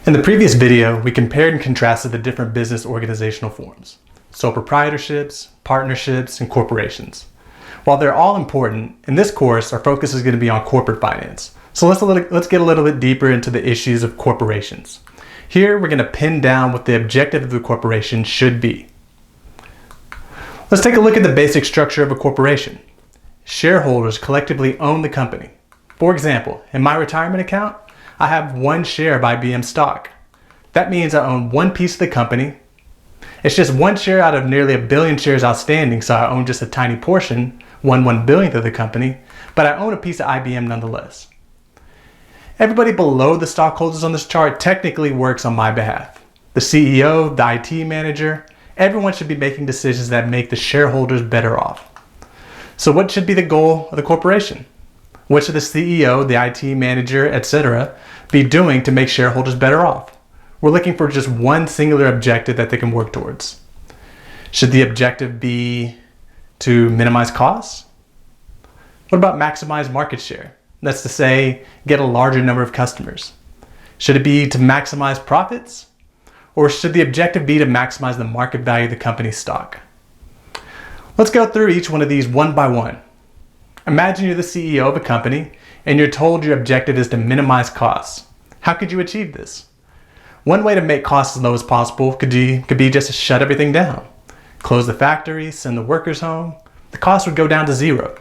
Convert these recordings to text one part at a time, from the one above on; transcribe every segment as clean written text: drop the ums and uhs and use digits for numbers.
In the previous video, we compared and contrasted the different business organizational forms. Sole proprietorships, partnerships, and corporations. While they're all important, in this course, our focus is going to be on corporate finance. So let's get a little bit deeper into the issues of corporations. Here, we're going to pin down what the objective of the corporation should be. Let's take a look at the basic structure of a corporation. Shareholders collectively own the company. For example, in my retirement account, I have one share of IBM stock. That means I own one piece of the company. It's just one share out of nearly 1 billion shares outstanding, so I own just a tiny portion, 1/1 billionth of the company, but I own a piece of IBM nonetheless. Everybody below the stockholders on this chart technically works on my behalf. The CEO, the IT manager, everyone should be making decisions that make the shareholders better off. So what should be the goal of the corporation? What should the CEO, the IT manager, etc. be doing to make shareholders better off? We're looking for just one singular objective that they can work towards. Should the objective be to minimize costs? What about maximize market share? That's to say, get a larger number of customers. Should it be to maximize profits? Or should the objective be to maximize the market value of the company's stock? Let's go through each one of these one by one. Imagine you're the CEO of a company and you're told your objective is to minimize costs. How could you achieve this? One way to make costs as low as possible could be just to shut everything down. Close the factory, send the workers home. The cost would go down to zero.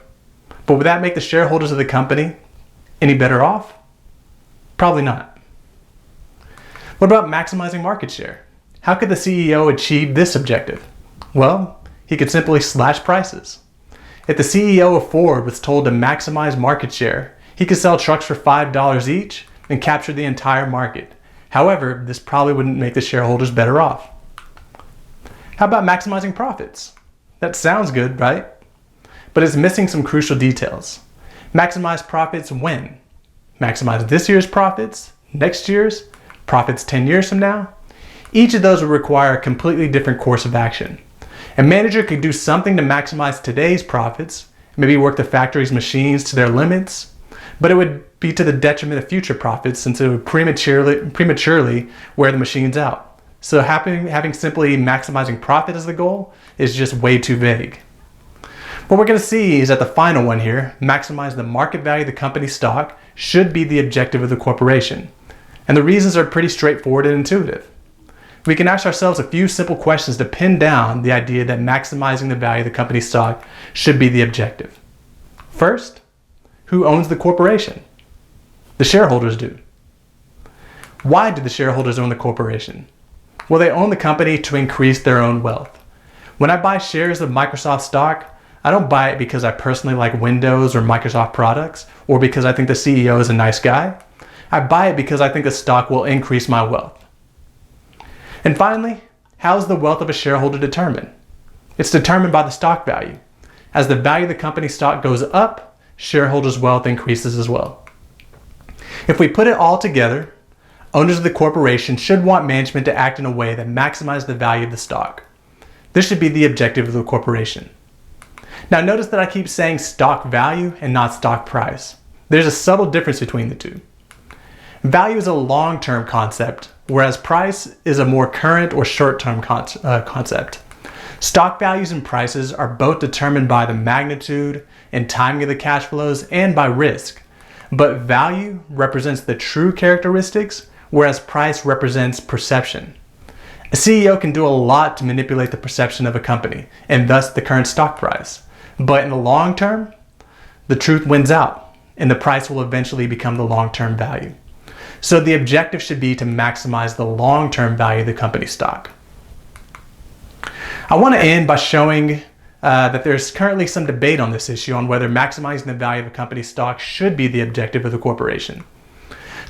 But would that make the shareholders of the company any better off? Probably not. What about maximizing market share? How could the CEO achieve this objective? Well, he could simply slash prices. If the CEO of Ford was told to maximize market share, he could sell trucks for $5 each and capture the entire market. However, this probably wouldn't make the shareholders better off. How about maximizing profits? That sounds good, right? But it's missing some crucial details. Maximize profits when? Maximize this year's profits, next year's, profits 10 years from now? Each of those would require a completely different course of action. A manager could do something to maximize today's profits, maybe work the factory's machines to their limits, but it would be to the detriment of future profits since it would prematurely wear the machines out. So having simply maximizing profit as the goal is just way too vague. What we're going to see is that the final one here, maximize the market value of the company's stock, should be the objective of the corporation. And the reasons are pretty straightforward and intuitive. We can ask ourselves a few simple questions to pin down the idea that maximizing the value of the company's stock should be the objective. First, who owns the corporation? The shareholders do. Why do the shareholders own the corporation? Well, they own the company to increase their own wealth. When I buy shares of Microsoft stock, I don't buy it because I personally like Windows or Microsoft products, or because I think the CEO is a nice guy. I buy it because I think the stock will increase my wealth. And finally, how is the wealth of a shareholder determined? It's determined by the stock value. As the value of the company's stock goes up, shareholders' wealth increases as well. If we put it all together, owners of the corporation should want management to act in a way that maximizes the value of the stock. This should be the objective of the corporation. Now notice that I keep saying stock value and not stock price. There's a subtle difference between the two. Value is a long-term concept, whereas price is a more current or short-term concept. Stock values and prices are both determined by the magnitude and timing of the cash flows and by risk. But value represents the true characteristics, whereas price represents perception. A CEO can do a lot to manipulate the perception of a company, and thus the current stock price. But in the long term, the truth wins out, and the price will eventually become the long-term value. So the objective should be to maximize the long-term value of the company's stock. I want to end by showing that there's currently some debate on this issue on whether maximizing the value of a company's stock should be the objective of the corporation.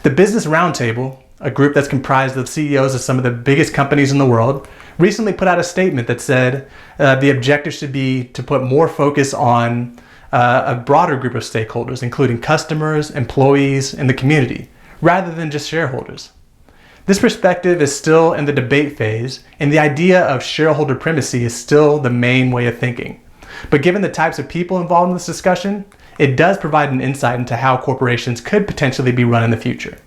The Business Roundtable, a group that's comprised of CEOs of some of the biggest companies in the world, recently put out a statement that said the objective should be to put more focus on a broader group of stakeholders, including customers, employees, and the community, rather than just shareholders. This perspective is still in the debate phase, and the idea of shareholder primacy is still the main way of thinking. But given the types of people involved in this discussion, it does provide an insight into how corporations could potentially be run in the future.